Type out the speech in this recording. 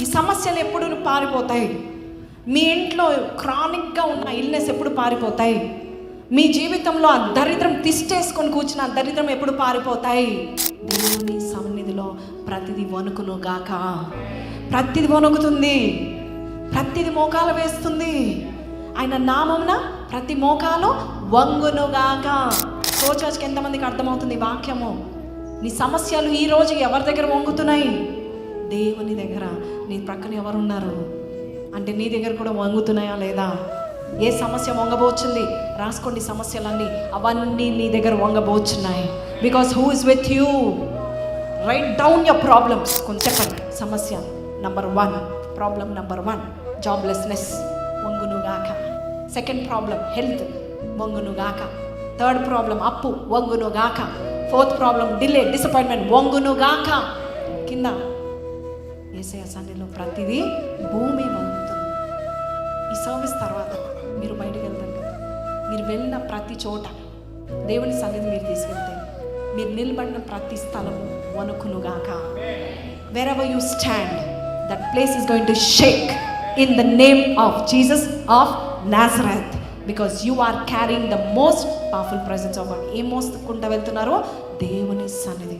ఈ సమస్యలు ఎప్పుడు పారిపోతాయి? మీ ఇంట్లో క్రానిక్గా ఉన్న ఇల్నెస్ ఎప్పుడు పారిపోతాయి? మీ జీవితంలో ఆ దరిద్రం తిష్టేసుకొని కూర్చున్న ఆ దరిద్రం ఎప్పుడు పారిపోతాయి? దేవుని సన్నిధిలో ప్రతిదీ వణుకును గాక. ప్రతిది వణుకుతుంది, ప్రతిది మోకాలు వేస్తుంది. ఆయన నామమున ప్రతి మోకాలు వంగును గాక. చర్చ్కి ఎంతమందికి అర్థమవుతుంది ఈ వాక్యము? నీ సమస్యలు ఈ రోజు ఎవరి దగ్గర వంగుతున్నాయి? దేవుని దగ్గర. నీ ప్రక్కన ఎవరున్నారు అంటే నీ దగ్గర కూడా వంగుతున్నాయా లేదా? ఏ సమస్య వంగబోచుంది? రాసుకోండి సమస్యలన్నీ, అవన్నీ నీ దగ్గర వంగబోచున్నాయి. Because who is with you? Right down your problems. కొంచెం చెప్పండి. సమస్య నంబర్ 1, ప్రాబ్లం నంబర్ 1 జాబ్లెస్నెస్, వంగునుగాక. సెకండ్ ప్రాబ్లం హెల్త్, వంగునుగాక. థర్డ్ ప్రాబ్లం అప్పు, వంగునుగాక. ఫోర్త్ ప్రాబ్లం డిలే, డిసప్పాయింట్మెంట్, వంగునుగాక. కింద యేసయ్య సన్నిధిలో ప్రతిదీ భూమి వంగుతుంది. ఈ సర్వీస్ తర్వాత మీరు బయటకు వెళ్తారు కదా, మీరు వెళ్ళిన ప్రతి చోట దేవుని సన్నిధి మీరు తీసుకెళ్తే, మీరు నిలబడిన ప్రతి స్థలము వణుకునుగాక. wherever you stand, that place is going to shake in the name of Jesus of Nazareth, because you are carrying the most powerful presence of God. ఏ మోసుకుంటూ వెళ్తున్నారో దేవుని సన్నిధి.